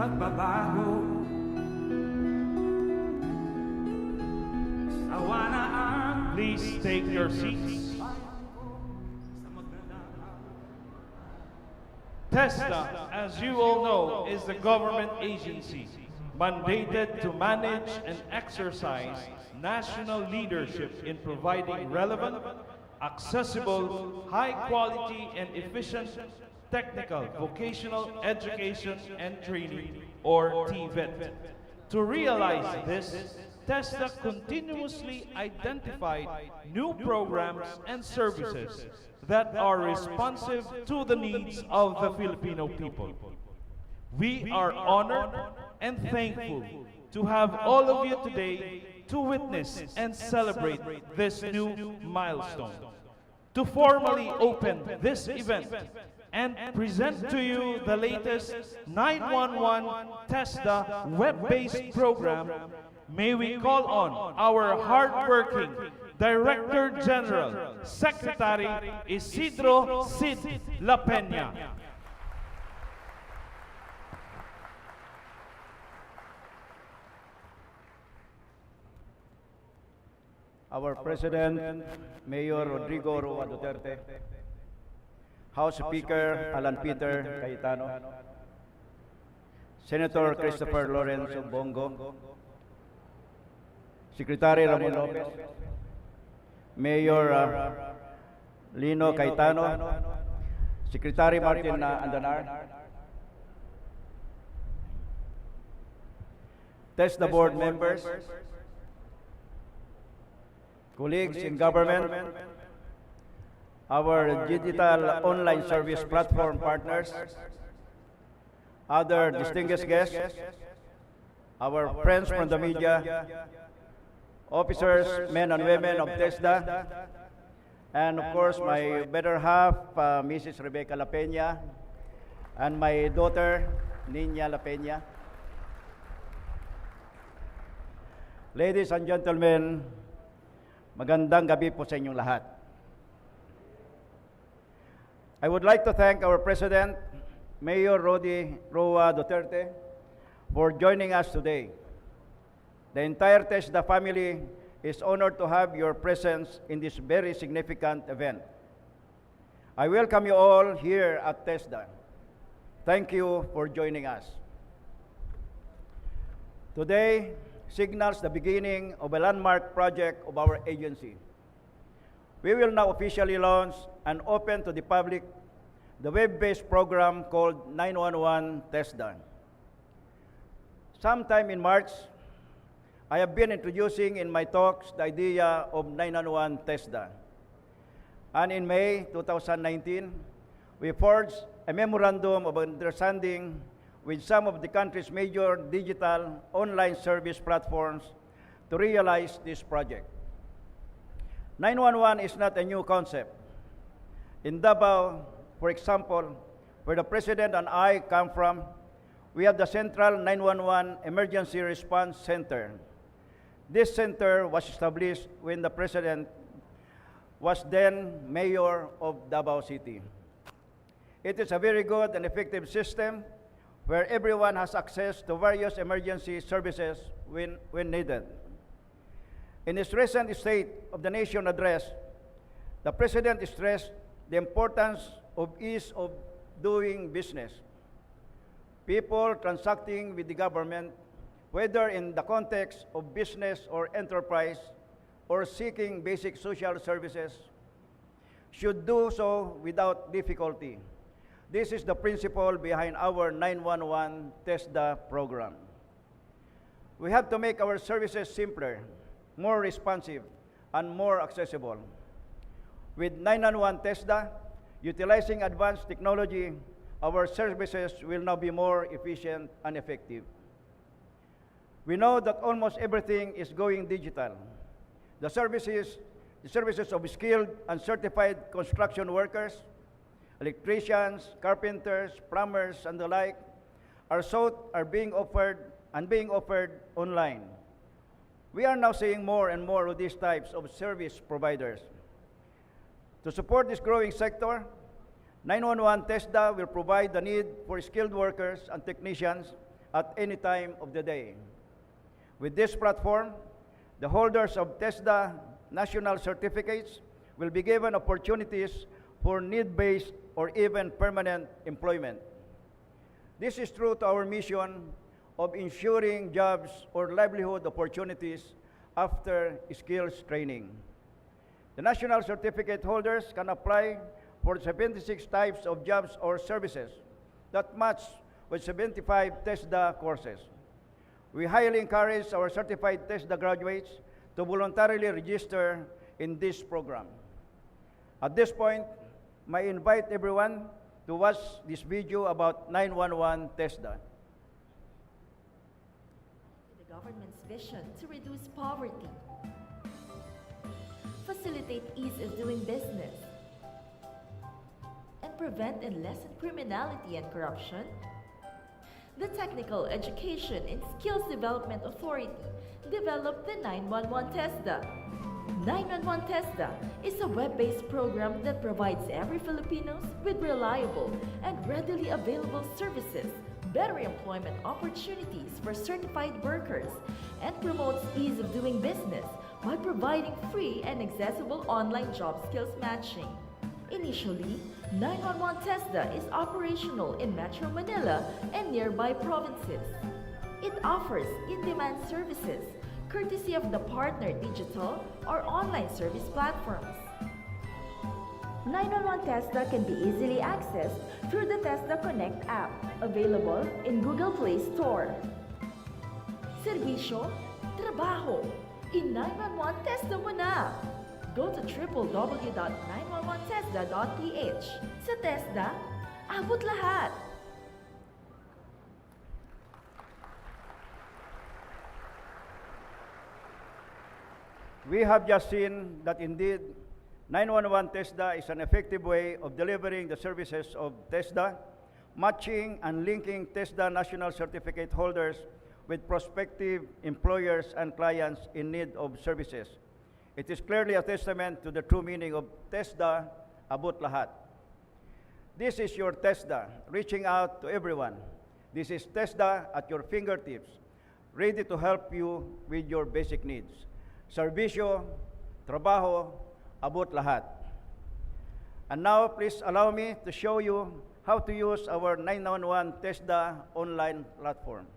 magbabago. Sawa na ang Please take your seats. TESDA, as you all know, is the government agency mandated to manage and exercise national leadership in providing relevant, accessible, high-quality, and efficient technical, vocational education and training, or TVET. To realize this, TESDA continuously identified new programs and services that are responsive to the needs of the Filipino people. We are honored and thankful to have all of you today to witness and celebrate this new milestone. To formally open this event and present to you the latest 911 TESDA web-based program, may we call on our hardworking Director General, Secretary Isidro Cid La Peña. Our President, Mayor Rodrigo Roa Duterte, House Speaker Alan Peter Cayetano, Senator Christopher Lawrence Bongo, Secretary Ramon Lopez, Mayor Lino Cayetano, Secretary Martin Andanar, TESDA board members, colleagues in government, our digital online service platform partners, other distinguished guests, our friends from the media, officers, men and women of TESDA, and of course my better half, Mrs. Rebecca La Peña, and my daughter, Nina La Peña. Ladies and gentlemen, magandang gabi po sa inyong lahat. I would like to thank our President, Mayor Roa Duterte, for joining us today. The entire TESDA family is honored to have your presence in this very significant event. I welcome you all here at TESDA. Thank you for joining us. Today signals the beginning of a landmark project of our agency. We will now officially launch and open to the public the web-based program called 911 TESDA. Sometime in March, I have been introducing in my talks the idea of 911 TESDA. And in May 2019, we forged a memorandum of understanding with some of the country's major digital online service platforms to realize this project. 911 is not a new concept. In Davao, for example, where the President and I come from, we have the Central 911 Emergency Response Center. This center was established when the President was then Mayor of Davao City. It is a very good and effective system where everyone has access to various emergency services when needed. In his recent State of the Nation address, the President stressed the importance of ease of doing business. People transacting with the government, whether in the context of business or enterprise, or seeking basic social services, should do so without difficulty. This is the principle behind our 911 TESDA program. We have to make our services simpler, more responsive, and more accessible. With 911 TESDA, utilizing advanced technology, our services will now be more efficient and effective. We know that almost everything is going digital. The services of skilled and certified construction workers, electricians, carpenters, plumbers, and the like are being offered online. We are now seeing more and more of these types of service providers. To support this growing sector, 911 TESDA will provide the need for skilled workers and technicians at any time of the day. With this platform, the holders of TESDA national certificates will be given opportunities for need-based or even permanent employment. This is true to our mission of ensuring jobs or livelihood opportunities after skills training. The national certificate holders can apply for 76 types of jobs or services that match with 75 TESDA courses. We highly encourage our certified TESDA graduates to voluntarily register in this program. At this point, I invite everyone to watch this video about 911 TESDA. The government's vision to reduce poverty, facilitate ease of doing business, and prevent and lessen criminality and corruption, the Technical Education and Skills Development Authority developed the 911 TESDA. 911 TESDA is a web-based program that provides every Filipino with reliable and readily available services, better employment opportunities for certified workers, and promotes ease of doing business by providing free and accessible online job skills matching. Initially, 911 TESDA is operational in Metro Manila and nearby provinces. It offers in-demand services courtesy of the partner digital or online service platforms. 911 TESDA can be easily accessed through the TESDA Connect app, available in Google Play Store. Serbisyo, trabaho, in-911 TESDA mo na! Go to www.911tesda.ph. Sa TESDA, abot lahat! We have just seen that indeed 911 TESDA is an effective way of delivering the services of TESDA, matching and linking TESDA national certificate holders with prospective employers and clients in need of services. It is clearly a testament to the true meaning of TESDA, abot lahat. This is your TESDA, reaching out to everyone. This is TESDA at your fingertips, ready to help you with your basic needs. Serbisyo, trabaho, abot lahat. And now, please allow me to show you how to use our 911 TESDA online platform.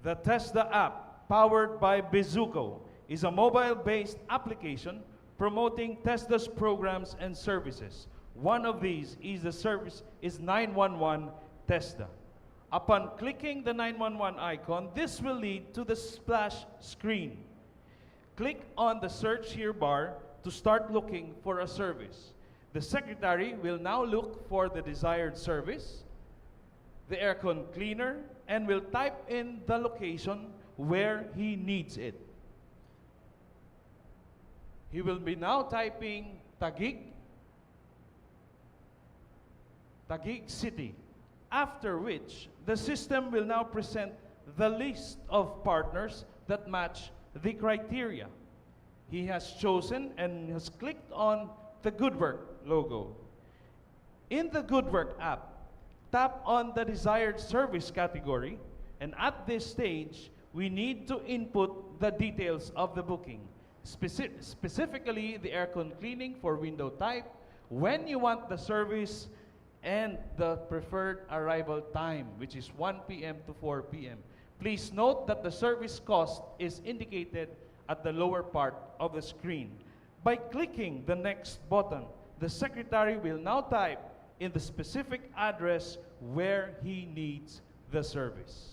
The TESDA app, powered by Bezuko, is a mobile-based application promoting TESDA's programs and services. One of these is the service is 911 TESDA. Upon clicking the 911 icon, this will lead to the splash screen. Click on the search here bar to start looking for a service. The secretary will now look for the desired service, the aircon cleaner, and will type in the location where he needs it. He will be now typing Taguig City, after which the system will now present the list of partners that match the criteria. He has chosen and has clicked on the Good Work logo. In the Good Work app, tap on the desired service category, and at this stage, we need to input the details of the booking. Specifically, the aircon cleaning for window type, when you want the service, and the preferred arrival time, which is 1 p.m. to 4 p.m. Please note that the service cost is indicated at the lower part of the screen. By clicking the next button, the secretary will now type in the specific address where he needs the service.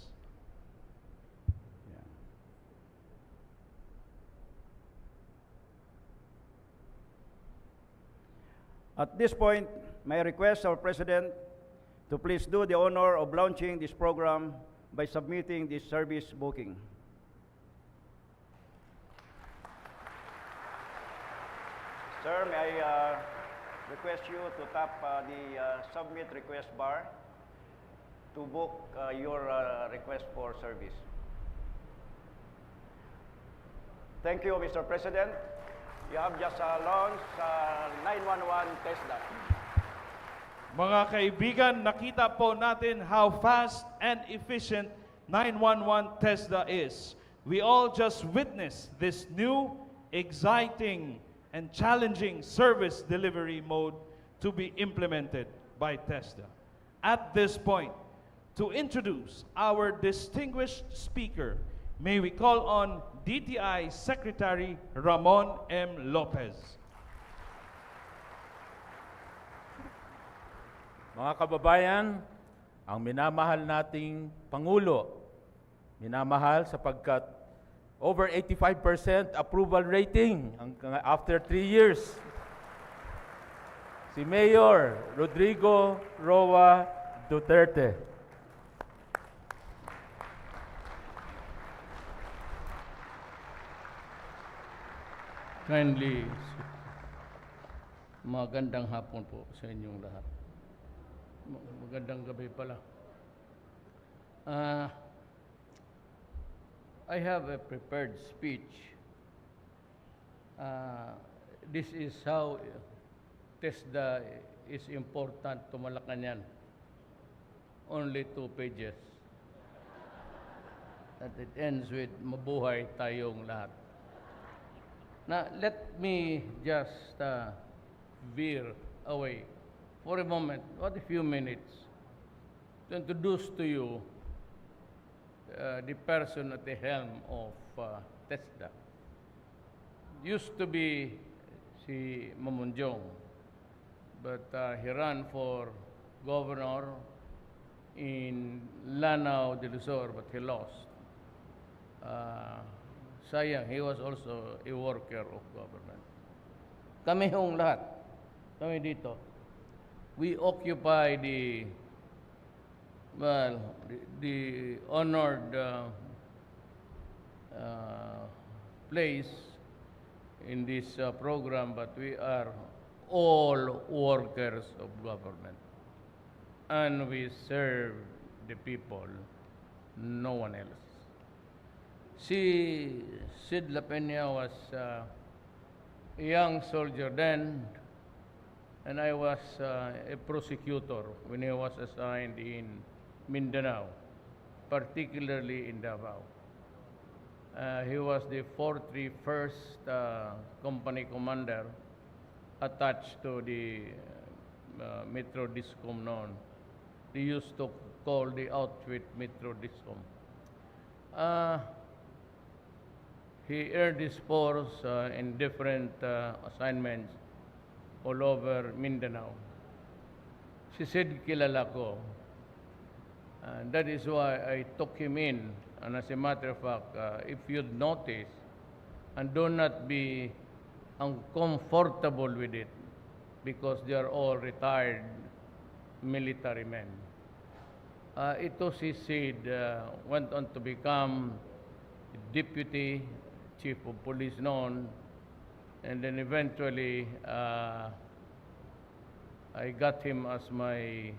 At this point, may I request our President to please do the honor of launching this program by submitting this service booking. Sir, may I request you to tap the submit request bar to book your request for service. Thank you, Mr. President. You have just launched 911 TESDA. Mga kaibigan, nakita po natin how fast and efficient 911 TESDA is. We all just witnessed this new, exciting, and challenging service delivery mode to be implemented by TESDA. At this point, to introduce our distinguished speaker, may we call on DTI Secretary Ramon M. Lopez. Mga kababayan, ang minamahal nating Pangulo, minamahal sapagkat over 85% approval rating after 3 years. Si Mayor Rodrigo Roa Duterte. Kindly, magandang hapon po sa inyong lahat. Magandang gabi pala. I have a prepared speech. This is how TESDA is important to Malacanang. Only 2 pages. And it ends with mabuhay tayong lahat. Now, let me just veer away for a moment, what a few minutes, to introduce to you the person at the helm of TESDA. Used to be si Mamunjong, but he ran for governor in Lanao de Luzon, but he lost. Sayang, he was also a worker of government. Kami hong lahat, kami dito, we occupy the honored place in this program, but we are all workers of government. And we serve the people, no one else. Si Sid La Peña was a young soldier then, and I was a prosecutor when he was assigned in Mindanao, particularly in Davao. He was the 431st company commander attached to the Metro Discom noon. They used to call the outfit Metro Discom. He earned his spurs in different assignments all over Mindanao. She said, kilala ko. And that is why I took him in. And as a matter of fact, if you'd notice, and do not be uncomfortable with it, because they are all retired military men. Ito si Sid went on to become deputy chief of police noon, and then eventually I got him as my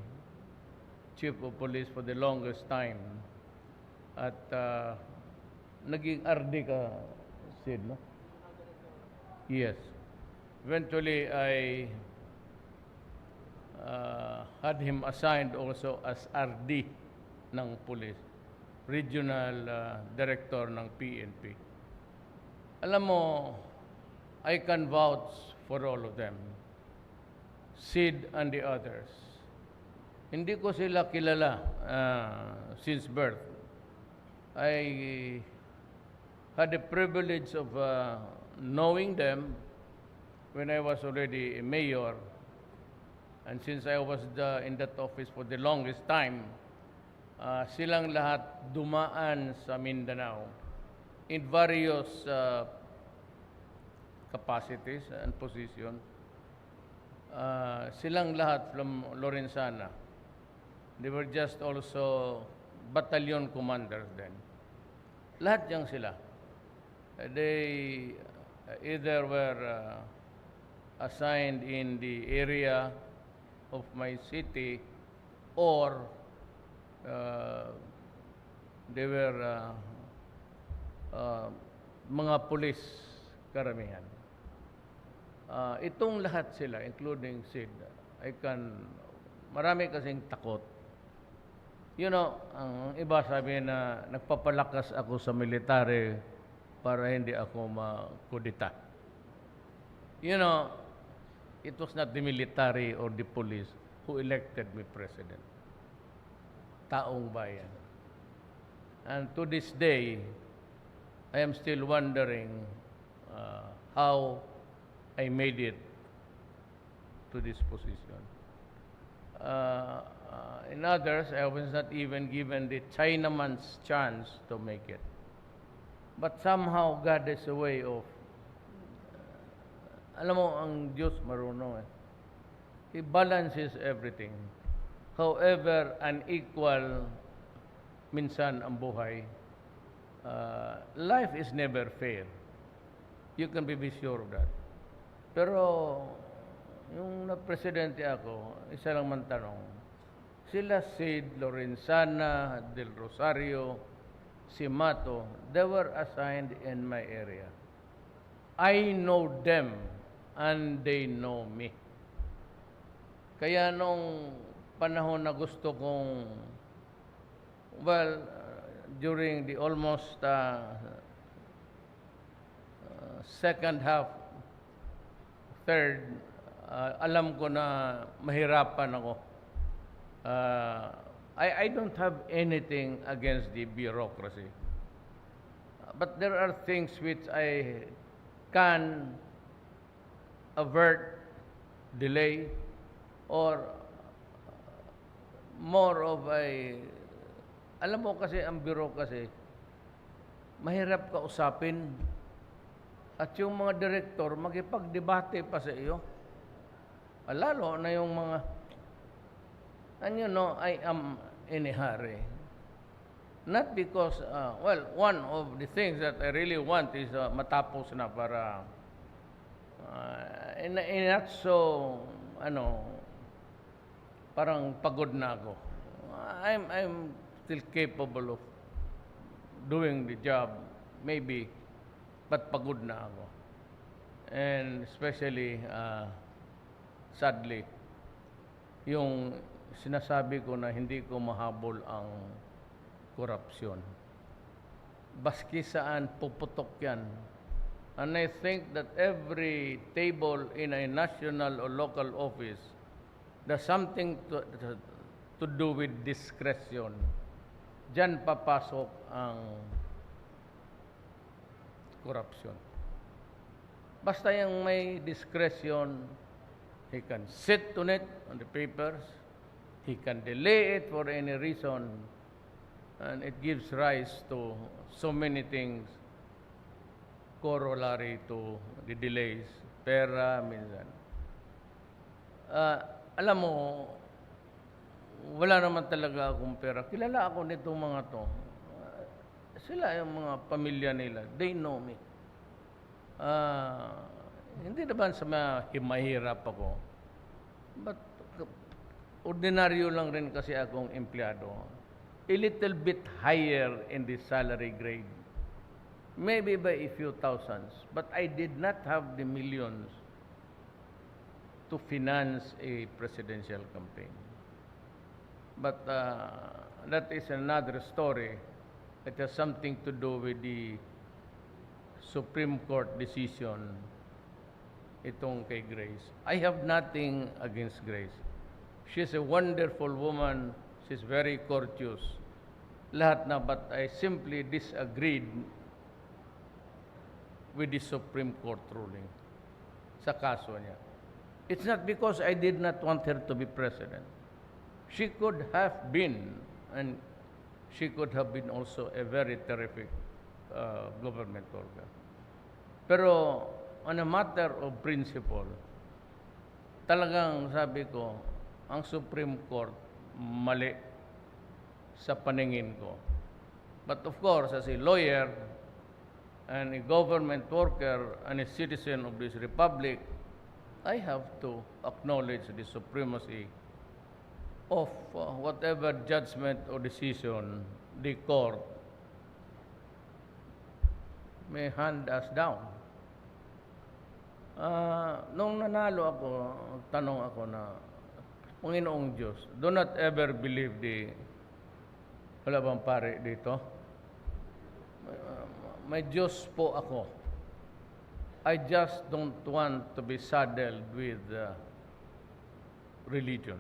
chief of police for the longest time. At naging RD ka, Sid, no? Yes. Eventually, I had him assigned also as RD ng police, regional director ng PNP. Alam mo, I can vouch for all of them, Sid and the others. Hindi ko sila kilala since birth. I had the privilege of knowing them when I was already a mayor. And since I was in that office for the longest time, silang lahat dumaan sa Mindanao in various capacities and positions. Silang lahat from Lorenzana. They were just also battalion commanders then. Lahat yang sila. They either were assigned in the area of my city, or they were mga pulis karamihan. Itong lahat sila, including Sid, marami kasing takot You know, ang iba sabi na nagpapalakas ako sa military para hindi ako makudita. You know, it was not the military or the police who elected me president. Taong bayan. And to this day, I am still wondering how I made it to this position. In others, I was not even given the Chinaman's chance to make it. But somehow, God is a way of, alam mo, ang Diyos marunong eh. He balances everything. However, unequal minsan ang buhay. Life is never fair. You can be sure of that. Pero, yung na-presidente ako, isa lang man tanong, sila Sid, Lorenzana, Del Rosario, si Mato, they were assigned in my area. I know them and they know me. Kaya nung panahon na gusto kong, well, during the almost second half, third, alam ko na mahirapan ako. I don't have anything against the bureaucracy. But there are things which I can avert, delay, or more of a... Alam mo kasi, ang bureaucracy, mahirap ka usapin. At yung mga direktor, magipagdebate pa sa iyo. Lalo na yung mga... And you know, I am in a hurry. Not because, well, one of the things that I really want is matapos na para, not so, parang pagod na ako. I'm still capable of doing the job, maybe, but pagod na ako. And especially, sadly, yung sinasabi ko na hindi ko mahabol ang korupsyon. Baski saan puputok yan. And I think that every table in a national or local office there's something to do with discretion. Diyan papasok ang korupsyon. Basta yung may discretion, he can sit on it, on the papers, he can delay it for any reason, and it gives rise to so many things corollary to the delays, pera, minsan. Alam mo, wala naman talaga akong pera. Kilala ako nitong mga to. Sila yung mga pamilya nila. They know me. Hindi naman sa mahirap ako. But ordinaryo lang rin kasi akong empleyado. A little bit higher in the salary grade. Maybe by a few thousands. But I did not have the millions to finance a presidential campaign. But that is another story. It has something to do with the Supreme Court decision itong kay Grace. I have nothing against Grace. She's a wonderful woman. She's very courteous. Lahat na, but I simply disagreed with the Supreme Court ruling sa kaso niya. It's not because I did not want her to be president. She could have been, and she could have been also a very terrific government worker. Pero on a matter of principle, talagang sabi ko, ang Supreme Court mali sa paningin ko. But of course, as a lawyer and a government worker and a citizen of this republic, I have to acknowledge the supremacy of whatever judgment or decision the court may hand us down. Nung nanalo ako, tanong ako na, Panginoong Diyos, do not ever believe the Wala bang pare dito? May Diyos po ako. I just don't want to be saddled with religion.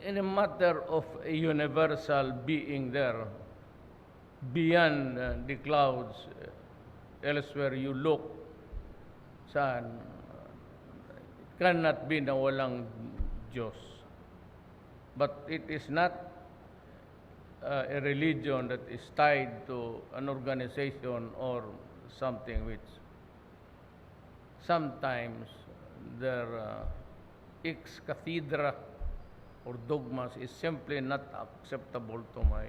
In a matter of a universal being there, beyond the clouds, elsewhere you look, saan, it cannot be na walang Diyos. But it is not a religion that is tied to an organization or something which sometimes their ex cathedra or dogmas is simply not acceptable to my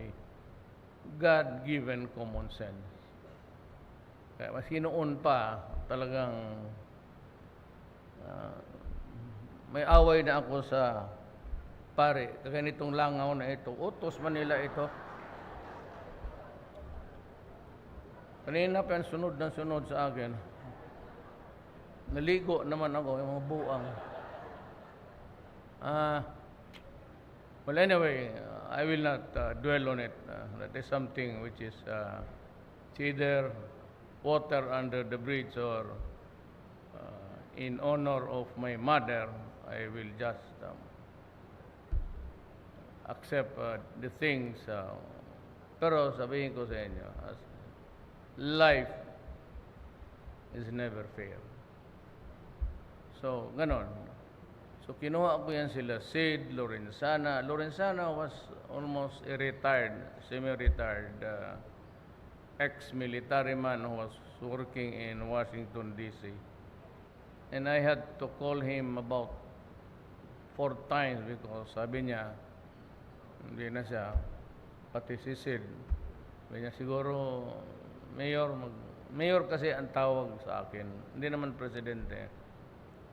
God-given common sense. Kaya mas noon pa, talagang may away na ako sa pare, ganitong langaw na ito. Utos man nila ito. Kanina pa yan, sunod na sunod sa akin. Naligo naman ako, yung mga buang. Well, anyway, I will not dwell on it. That is something which is it's either water under the bridge or in honor of my mother, I will just accept the things. Pero sabihin ko sa inyo, life is never fair. So, ganon. So, kinuha ko yan sila, Sid, Lorenzana. Lorenzana was almost a retired, semi-retired ex-military man who was working in Washington, D.C. And I had to call him about 4 times because sabi niya, hindi na siya, pati si Sid. Sabi niya, siguro, mayor kasi ang tawag sa akin. Hindi naman presidente.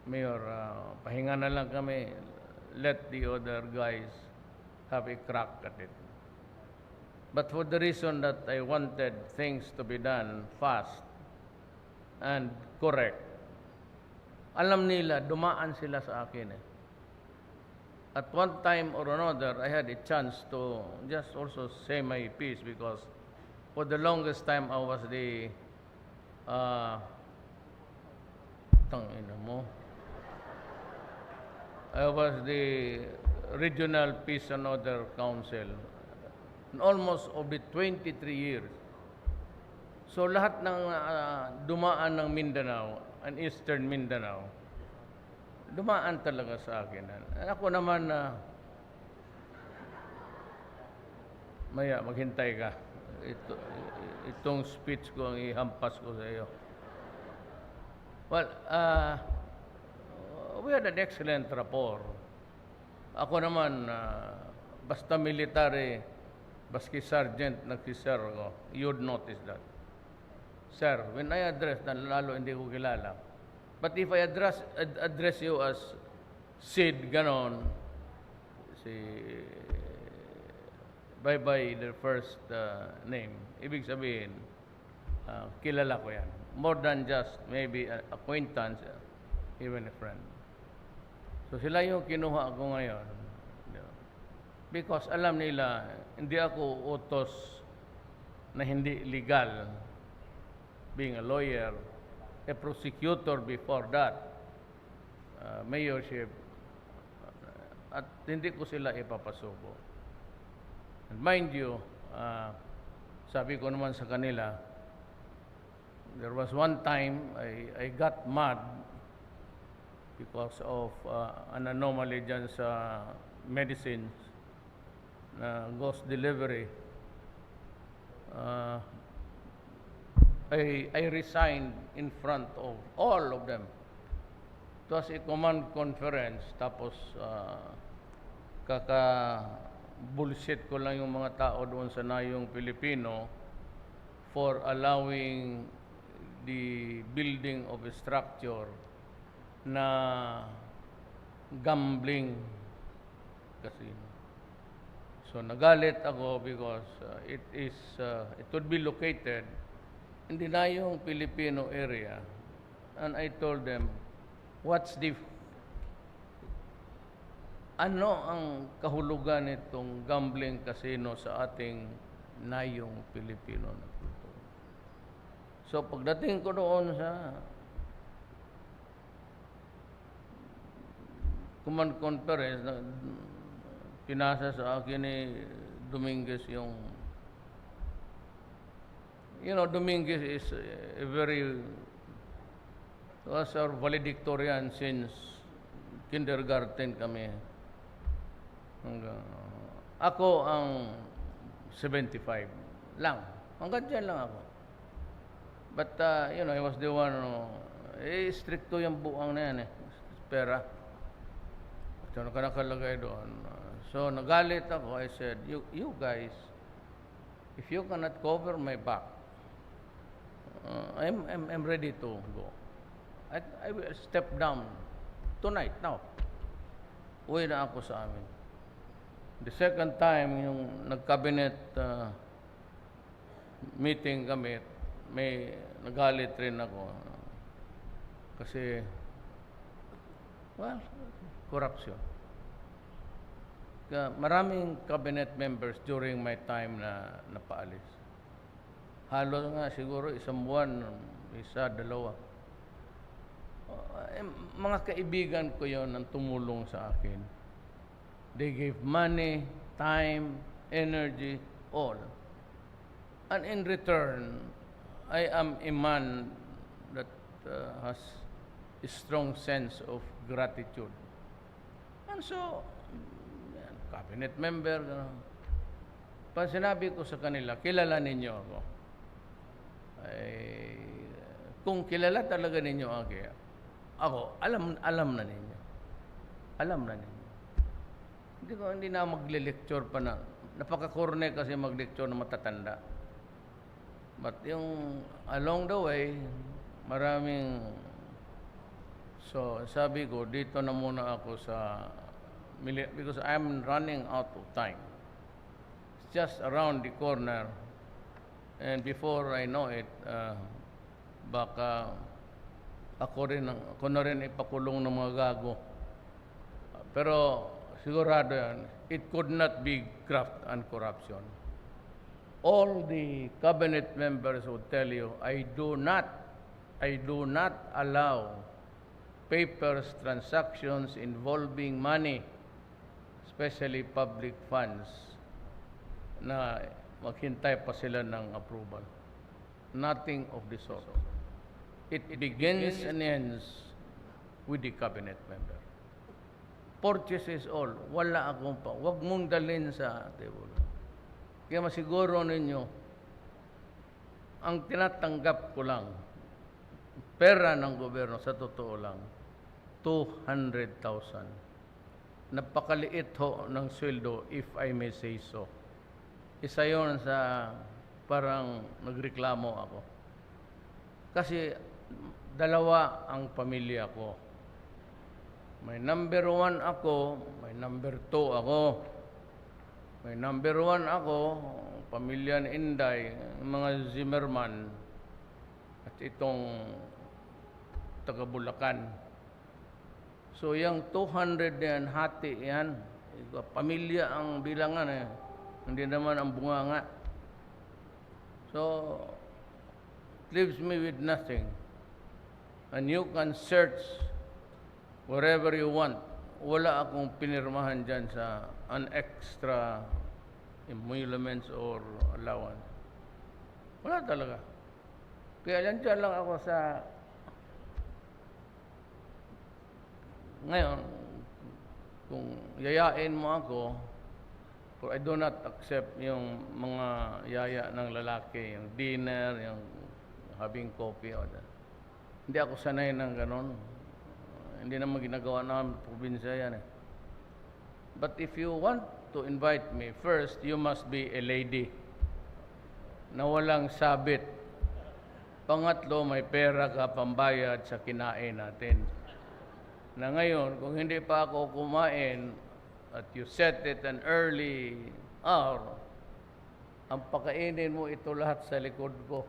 Mayor, pahinga na lang kami. Let the other guys have a crack at it. But for the reason that I wanted things to be done fast and correct, alam nila, dumaan sila sa akin eh. At one time or another, I had a chance to just also say my piece because for the longest time I was the tangina mo. I was the Regional Peace and Order Council almost of the 23 years. So lahat ng dumaan ng Mindanao, and Eastern Mindanao, dumaan talaga sa akin. Ako naman, maya, maghintay ka. Itong speech ko ang ihampas ko sa iyo. Well, we had an excellent rapport. Ako naman, basta military, baski sergeant, nag-sir ko, you'd notice that. Sir, when I address, lalo hindi ko kilala. But if I address you as Sid, ganon, by the first name, ibig sabihin, kilala ko yan. More than just maybe an acquaintance, even a friend. So sila yung kinuha ko ngayon. Because alam nila, hindi ako utos na hindi legal. Being a lawyer, a prosecutor before that, mayorship, at hindi ko sila ipapasuko. And mind you, sabi ko naman sa kanila, there was one time I got mad because of an anomaly dyan sa medicines na ghost delivery. I resigned in front of all of them. It was a command conference, tapos bullshit ko lang yung mga tao doon sa Nayong Pilipino for allowing the building of a structure na gambling casino. So nagalit ako because it would be located in the Nayong Filipino area, and I told them, what's the ano ang kahulugan nitong gambling casino sa ating nayong Pilipino na kultura. So pagdating ko doon sa command conference, pinasa sa akin ni Dominguez yung, Dominguez is a very, was our valedictorian since kindergarten kami. Ako ang 75 lang. Hanggang dyan lang ako. But, I was the one, stricto yung buang na yan pera. So, nakalagay doon. So, nagalit ako. I said, you guys, if you cannot cover my back, I'm ready to go. I will step down tonight, now. Uwi na ako sa amin. The second time, yung nag-cabinet meeting kami, may nagalit rin ako. Kasi, well, corruption. Maraming cabinet members during my time na napaalis. Halos nga siguro isang buwan, isa, dalawa. Mga kaibigan ko yon ang tumulong sa akin. They gave money, time, energy, all. And in return, I am a man that has a strong sense of gratitude. And so, cabinet member, pag sinabi ko sa kanila, kilala ninyo ako. Kung kilala talaga ninyo ako, alam na ninyo. Alam na ninyo. Hindi na magle-lecture pa na. Napaka-corne kasi mag-lecture na matatanda. But yung along the way, maraming, so sabi ko, dito na muna ako sa, because I'm running out of time. It's just around the corner. And before I know it, baka ako na rin ipakulong ng mga gago. Pero sigurado yan, it could not be graft and corruption. All the cabinet members would tell you, I do not allow papers, transactions involving money, especially public funds, na maghintay pa sila ng approval. Nothing of the sort. It begins and ends with the cabinet member. Purchases all, wala akong pa. Huwag mong dalhin sa table. Kaya masiguro ninyo, ang tinatanggap ko lang, pera ng gobyerno, sa totoo lang, 200,000. Napakaliit ho ng sweldo, if I may say so. Isa yon sa parang nagreklamo ako. Kasi dalawa ang pamilya ko. May number 1 ako, may number 2 ako. May number 1 ako, pamilya ni Inday, mga Zimmerman, at itong taga Bulacan. So yung 200 yan, hati yan. Pamilya ang bilangan hindi naman ang bunganga. So, it leaves me with nothing. And you can search wherever you want. Wala akong pinirmahan dyan sa an extra emoluments or allowance. Wala talaga. Kaya dyan lang ako sa... Ngayon, kung yayain mo ako, I do not accept yung mga yaya ng lalaki, yung dinner, yung having coffee. Hindi ako sanay ng ganon. Hindi naman ginagawa namin probinsya yan But if you want to invite me, first, you must be a lady na walang sabit. Pangatlo, may pera ka pambayad sa kinain natin. Na ngayon, kung hindi pa ako kumain, at you set it an early hour, ang pakainin mo ito lahat sa likod ko.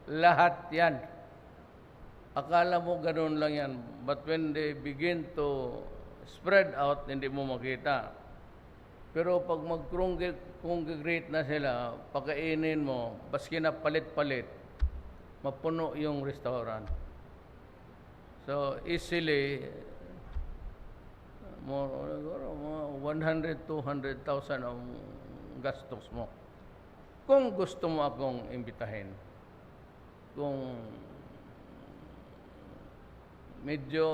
Lahat yan. Akala mo ganun lang yan. But when they begin to spread out, hindi mo makita. Pero pag mag-congregate na sila, pagkainin mo, baski na palit-palit, mapuno yung restaurant. So, easily, more, 100, 200,000 ang gastos mo. Kung gusto mo akong imbitahin, kung medyo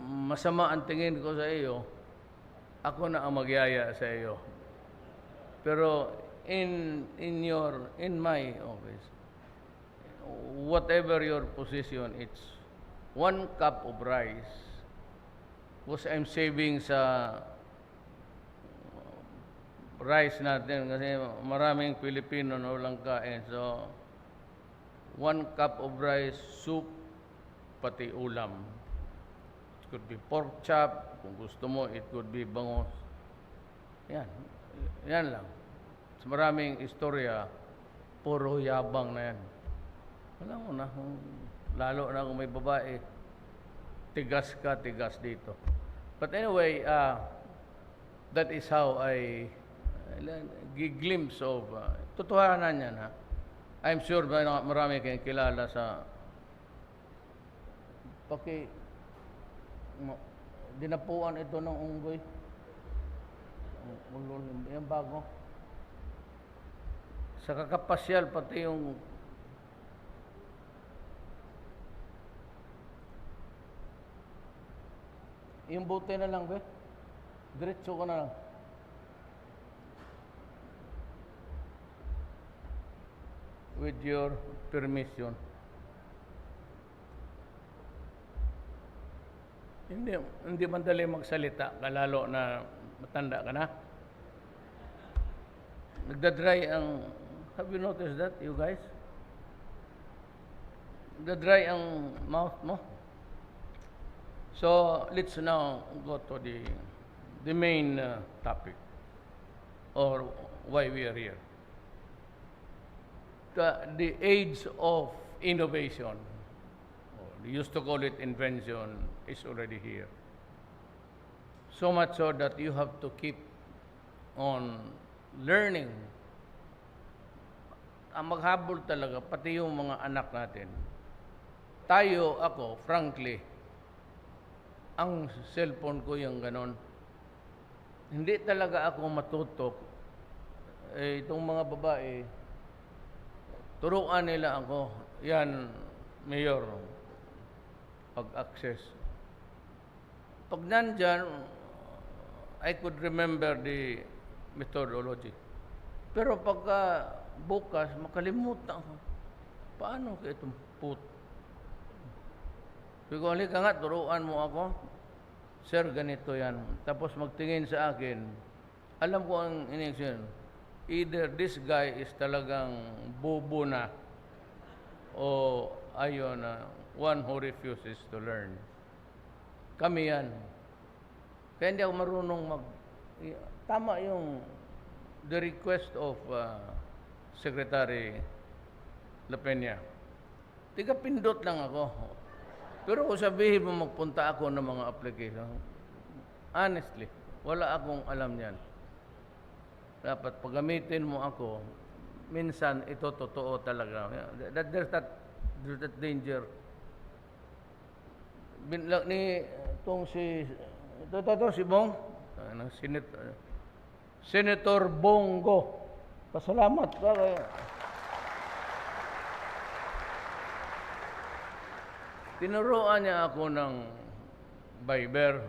masama ang tingin ko sa iyo, ako na ang magyaya sa iyo. Pero in my office, whatever your position, it's 1 cup of rice. Because I'm saving sa rice natin kasi maraming Pilipino na walang kain. So, 1 cup of rice, soup, pati ulam. It could be pork chop. Kung gusto mo, it could be bangos. Yan. Yan lang. Sa maraming istorya, puro yabang na yan. Wala mo na. Lalo na kung may babae, tigas ka, tigas dito. But anyway, that is how I glimpse of, totohanan yan ha. I'm sure marami kayong kilala sa dinapuan ito ng unggoy. Yung bago. Sa kakapasyal, pati yung bote na lang, be. Diretso ka na lang. With your permission. Hindi madali magsalita, lalo na matanda ka na. Nagda-dry ang, have you noticed that, you guys? Nagda-dry ang mouth mo. So, let's now go to the main topic, or why we are here. The age of innovation. They used to call it invention, is already here. So much so that you have to keep on learning. Ang maghabol talaga, pati yung mga anak natin. Ako, frankly, ang cellphone ko yung ganon. Hindi talaga ako matutok. Itong mga babae, turuan nila ako. Yan, Mayor, pag-access. Pag nandyan, I could remember the methodology. Pero pagka bukas, makalimutan ko. Paano ka itong Pero halika nga, turuan mo ako. Sir, ganito yan. Tapos magtingin sa akin, alam ko ang in-action. Either this guy is talagang bobo na o ayon na one who refuses to learn. Kami yan. Kaya hindi ako marunong tama yung the request of Secretary La Peña. Tiga-pindot lang ako. Pero kung sabihin mo magpunta ako ng mga application, honestly, wala akong alam yan. Dapat paggamitin mo ako, minsan ito totoo talaga. There's that danger. Ni itong si Bong, Senator Bongo. Pasalamat ka kaya. Tinuruan niya ako ng Viber,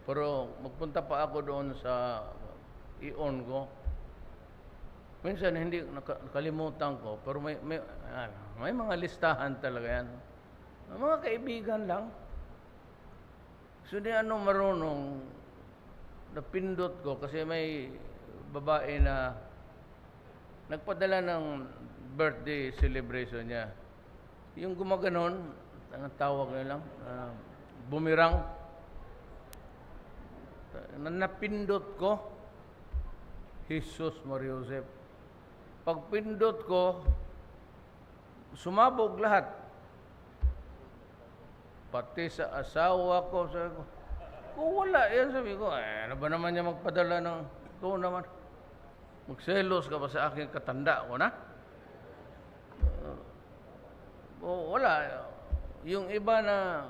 pero magpunta pa ako doon sa i-on ko. Minsan hindi nakalimutan ko, pero may mga listahan talaga yan. Mga kaibigan lang. So di marunong napindot ko kasi may babae na nagpadala ng birthday celebration niya. Yung gumaganon, ang tawag nila lang, bumirang. Napindot ko, Jesus Maria Josep. Pagpindot ko, sumabog lahat. pati sa asawa ko, sabi ko, kung wala yan, sabi ko, ano ba naman niya magpadala ng, ito naman, magselos ka ba sa aking katanda ko na? Wala. Yung iba na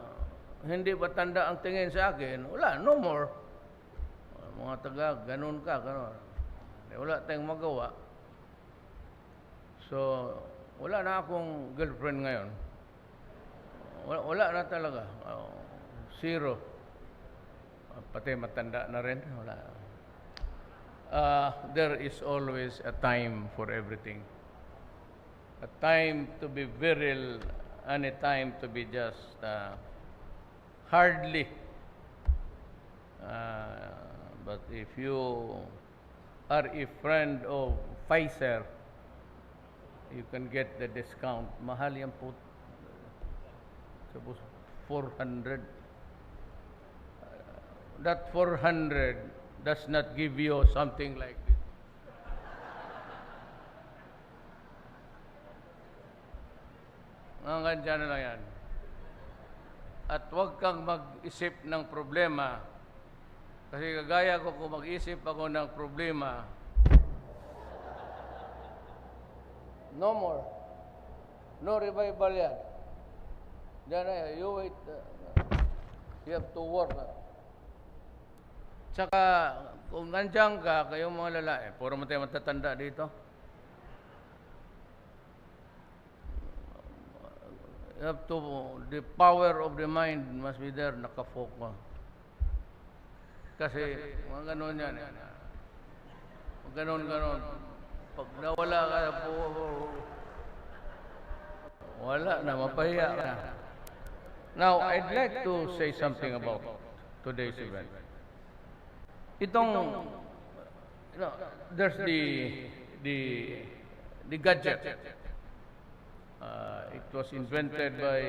hindi ba tanda ang tingin sa akin, wala, no more. Mga taga, ganun ka, ganun. Wala tayong magawa. So, wala na akong girlfriend ngayon. Wala na talaga. Zero. Pati matanda na rin. Wala. There is always a time for everything. A time to be virile and a time to be just hardly. But if you are a friend of Pfizer, you can get the discount. Mahal yan po. Suppose 400. That 400 does not give you something like this. Hanggang dyan na lang yan. At huwag kang mag-isip ng problema. Kasi kagaya ko, kung mag-isip ako ng problema, no more. No revival yan. Diyan na yan. You wait. You have to work. Tsaka, kung nandiyan ka, kayong mga lalaki, puro mo tayo matatanda dito. You have to, the power of the mind must be there, nakafocus. Kasi, mga ganun yan. Mga ganun. Pag nawala ka, wala na, mapahiya ka. Now, I'd like to say something about today's event. Itong, there's the gadget. It was invented by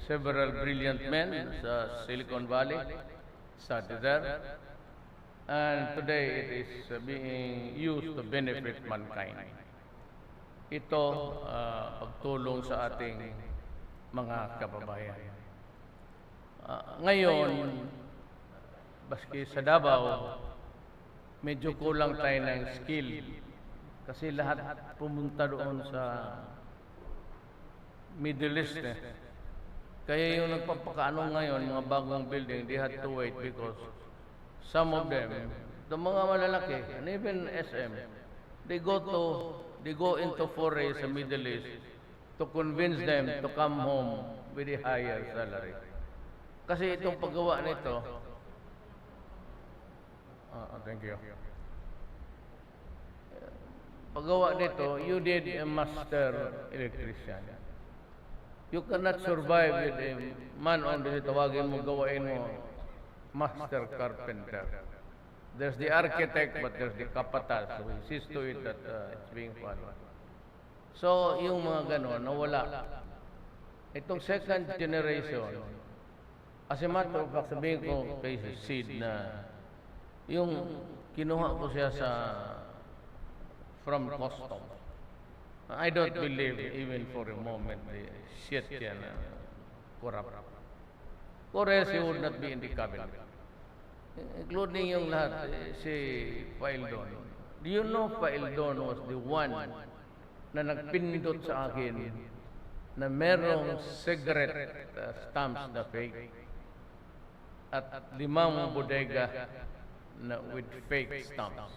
several brilliant men sa Silicon Valley, started there, and today it is being used to benefit mankind. Ito, pagtulong sa ating mga kababayan. Ngayon, baski sa Davao, medyo kulang tayo ng skill. Kasi lahat pumunta doon sa Middle East. Kaya yung nagpapakaano ngayon, mga bagong building, they had to wait because some of them, the mga malalaki, and even SM, they go into foray sa Middle East to convince them to come home with a higher salary. Kasi itong paggawa nito, thank you. Paggawa nito, you need a master electrician. You cannot survive with a man on the tawagin mo, gawain mo, master carpenter. There's the architect, but there's the kapatas who sees to it that it's being followed. So, yung mga ganon, nawala. Itong second generation, as a matter of fact, sabihin ko kay Sid na yung kinuha ko siya from custom. I don't believe even for a moment the shit yan corrupt. Or else he would not be in the cabinet. Including yung lahat, si Faildon. Do you know Faildon was the one na nagpindot sa akin na merong cigarette stamps na fake at 5 bodega na with fake stamps.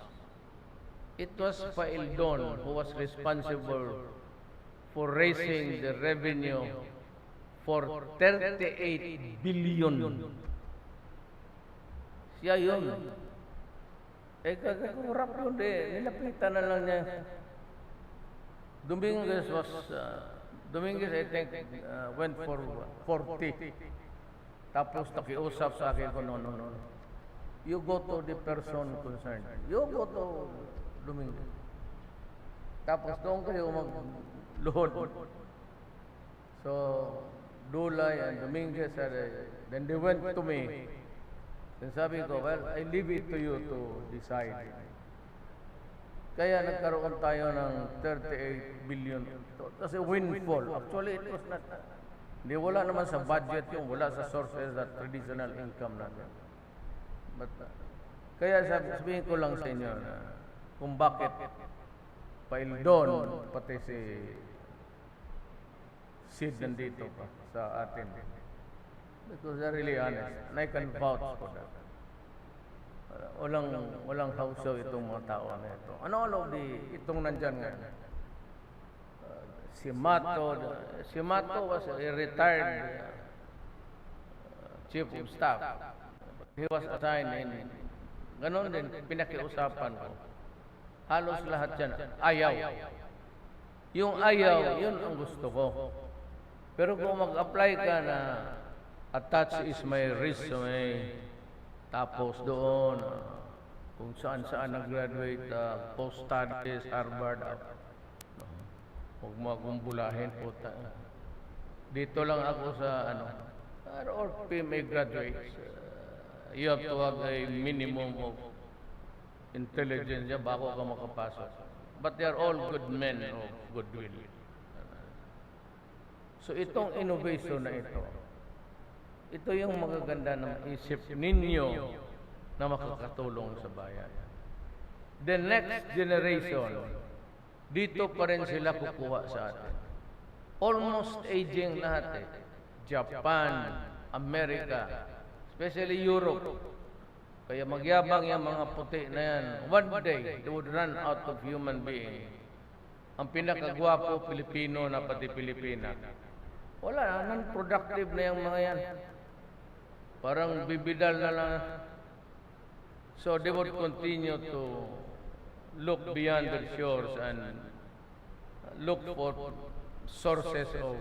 It was Faildon who was responsible for raising the revenue for 38 billion. Siya yun. Kakurap yun nilapitan na lang niya. Dominguez I think, went for 40. Tapos nakiusap sa akin ko, no. You go to the person concerned. You go to Dominguez. Tapos doon kayo magluhod. So, Dulay and Dominguez, then they went to me. Then sabi ko, well, I leave it to you to decide. Kaya nagkaroon tayo ng 38 billion. Kasi windfall. Actually, it was not Hindi, wala naman sa budget yung wala sa sources at traditional income natin. But, kaya sabihin ko lang sa inyo na kung bakit Paildon, pati si Sid nandito pa sa atin. Because they're really honest, and I can vouch for that. Walang hausaw itong mga tao na ito. Ano itong nandyan nga? Si Mato was a retired chief of staff. He was assigned in, ganon din, pinakiusapan ko. Halos lahat yan, ayaw. Yung ayaw, yun ang gusto ko. Pero kung mag-apply ka na attach is my resume, tapos doon, kung saan nag-graduate, post-studies, Harvard, huwag mo akong bulahin, puta. Dito lang ako sa, or PMA graduates, you have to have a minimum of intelligence bago ka makapasok. But they are all good men of goodwill. So itong innovation na ito yung magaganda ng isip ninyo na makakatulong sa bayan. The next generation, dito pa rin sila kukuha sa atin. Almost aging lahat eh. Japan, America, especially Europe. Kaya magyabang yung mga puti na yan. One day, they would run out of human being. Ang pinakagwapo, Pilipino na pati Pilipina. Wala, non-productive na yung mga yan. Parang bibidal na lang. So they would continue to look beyond the shores and look for sources of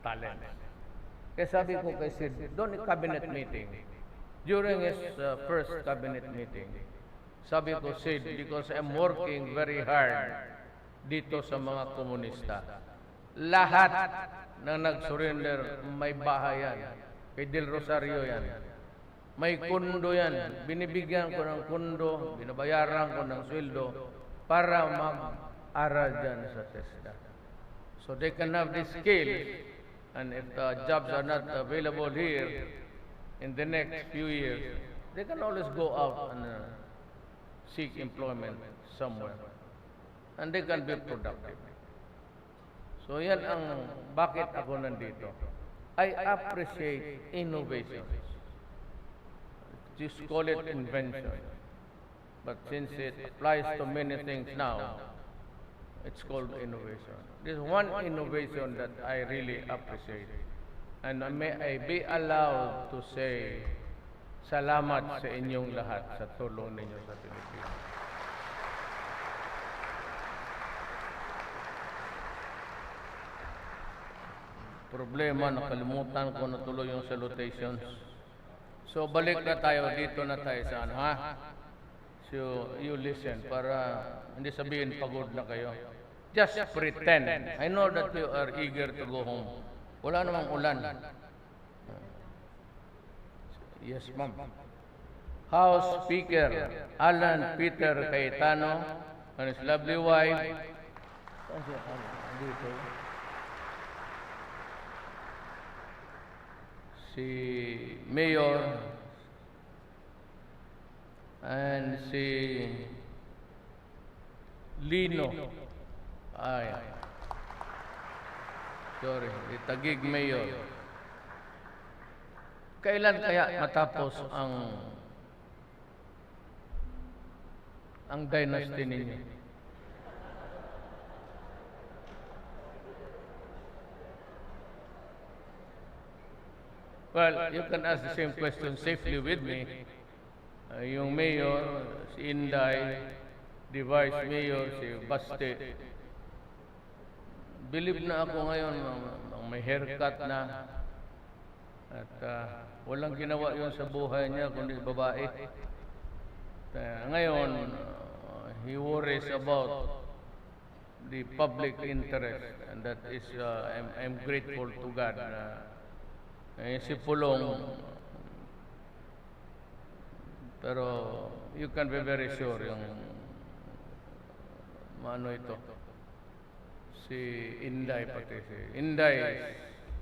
talent. Kaya sabi ko kay Sid, doon yung cabinet meeting, during his first cabinet meeting, sabi ko, Sid, because I'm working very hard dito sa mga komunista. Lahat na nag-surrender, may bahay yan. Kay Del Rosario yan. May kundo yan. Binibigyan ko ng kundo, binabayaran ko ng sweldo para mag-aral dyan sa TESDA. So they can have this skill, and if jobs are not available here in the next few years, they can always go out and seek employment somewhere. And they can be productive. So yan ang bakit ako nandito. I appreciate innovation. Just call it invention. But since it applies to many things now, it's called innovation. There's one innovation that I really appreciate. And may I be allowed to say, salamat sa inyong lahat sa tulong ninyo sa Pilipinas. Problema, nakalimutan ko na tuloy yung salutations. So balik na tayo, dito na tayo sa ano, ha? So you listen para hindi sabihin pagod na kayo. Just pretend. I know that you are eager to go home. Wala namang ulan. Yes, ma'am. House Speaker Alan Peter Cayetano and his lovely wife. Dito. Si Mayor and si Lino. Sorry, Tagig Mayor. Kailan kaya matapos ang dynasty ninyo? Well, you can ask the same question safely with me. Yung mayor, si Inday, the vice mayor, si Baste. Believe na ako ngayon, may haircut na. At walang ginawa yun sa buhay niya, kundi babae. Ngayon, he worries about the public interest. And that is, I'm grateful to God na si Pulong, pero you can be very sure yung ano ito, si Inday pati si Inday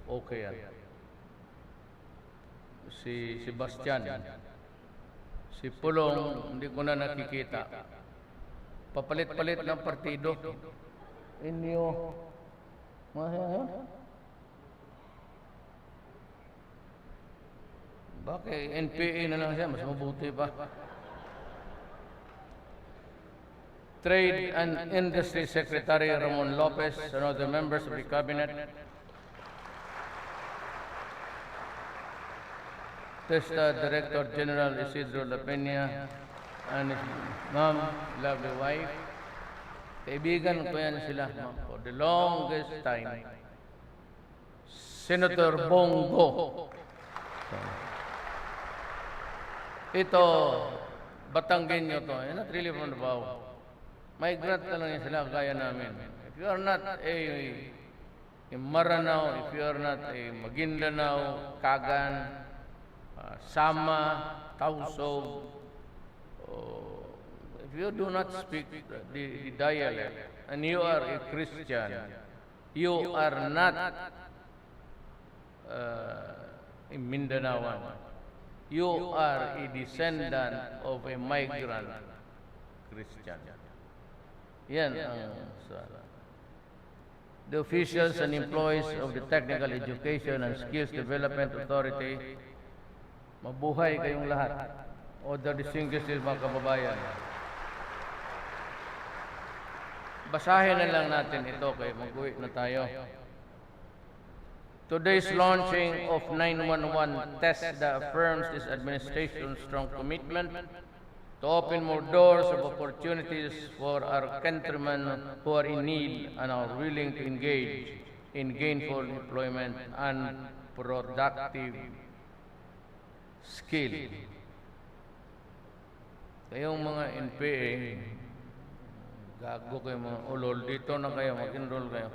okay yan. Si Sebastian, si Pulong, hindi ko na nakikita. Papalit-palit ng partido. Inyo, bakit NPA na lang siya, mas mabuti pa. Trade and Industry Secretary Ramon Lopez and other members of the Cabinet. TESDA Director General Isidro La Peña and his mom, lovely wife. Kaibigan ko yan sila for the longest time. Senator Bongo. Ito, Batanggenyo to. You're not really from Davao. Migrant na lang yan sila, gaya namin. If you are not a Maranao, if you are not a Maguindanao, Kagan, Sama, Tausog, if you do not speak the dialect, and you are a Christian, you are not a Mindanaoan. You are a descendant of a migrant Christian. Yan ang the officials and employees of the Technical Education and Skills Development Authority, mabuhay kayong lahat. Other distinguished mga kababayan. Basahin na lang natin ito kay mag-uwi na tayo. Today's launching of 911 TESDA affirms this administration's strong commitment to open more doors of opportunities for our countrymen who are in need and are willing to engage in gainful employment and productive skill. Kayong mga NPA, gago kayo mga ulol, dito na kayo, mag-enroll kayo.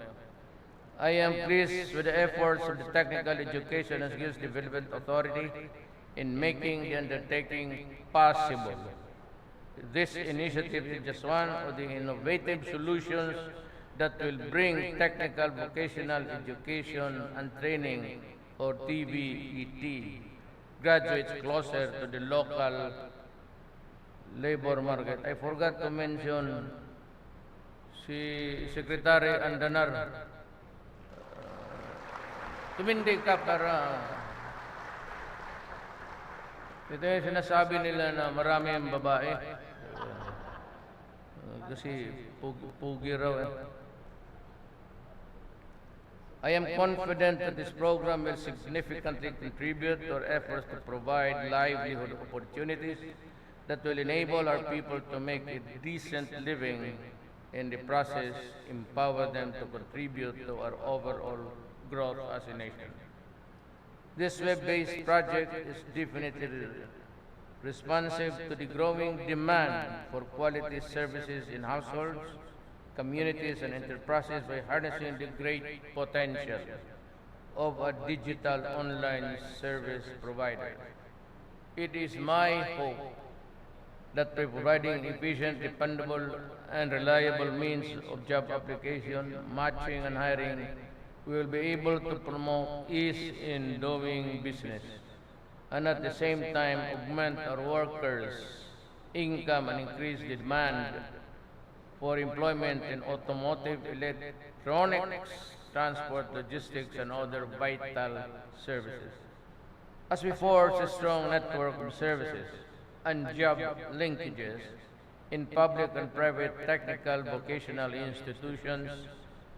I am pleased with the efforts of the Technical Education and Skills Development Authority in making the undertaking possible. This initiative is just one of the innovative solutions that will bring technical vocational education and training, or TVET, graduates closer to the local labor market. I forgot to mention si Secretary Andanar. Tumindi ka para ito yung sinasabi nila na marami ang babae. Kasi pugi raw eh. I am confident that this program will significantly contribute to our efforts to provide livelihood opportunities that will enable our people to make a decent living, in the process empower them to contribute to our overall growth as a nation. This web-based project is definitely responsive to the growing demand for quality services in households, communities, and enterprises by harnessing the great potential of a digital online service provider. It is my hope that by providing efficient, dependable, and reliable means of job application, matching, and hiring, we will be able to promote ease in doing business and at the same time augment our workers' income and increase the demand for employment in automotive, electronics, transport, logistics, and other vital services. As we forge a strong network of services and job linkages in public and private technical vocational institutions,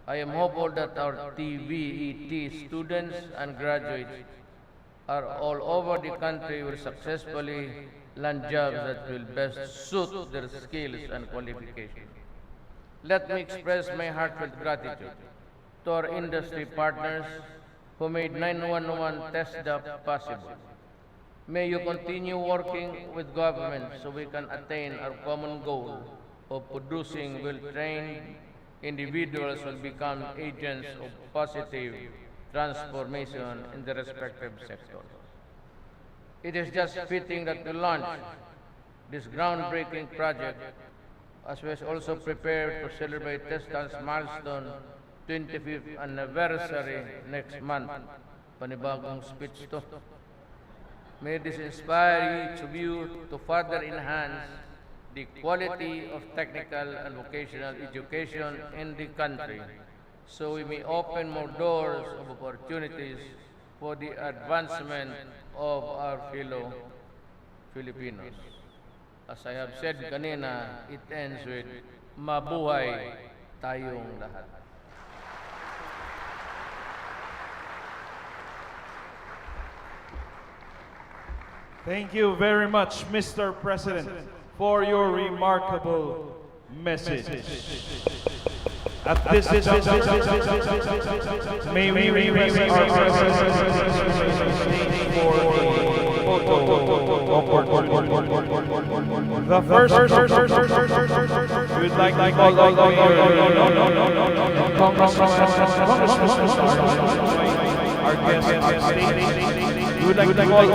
I am hopeful that our TVET students and graduates are all over the country will successfully land jobs that will best suit their skills and qualifications. Let me express my heartfelt gratitude to our industry partners who made 911 TESDA possible. May you continue working with government so we can attain our common goal of producing well-trained individuals will become agents of positive transformation in the respective sectors. It is just fitting that we launch this groundbreaking project as we also prepare to celebrate TESDA's milestone 25th anniversary next month. Panibagong speech to. May this inspire each of you to further enhance the quality of technical and vocational education in the country, so we may open more doors of opportunities for the advancement of our fellow Filipinos. As I have said kanina, it ends with mabuhay tayong lahat. Thank you very much, Mr. President, for your remarkable message. At this may we request our President for the first we'd like to call our guest on stage. We would like to call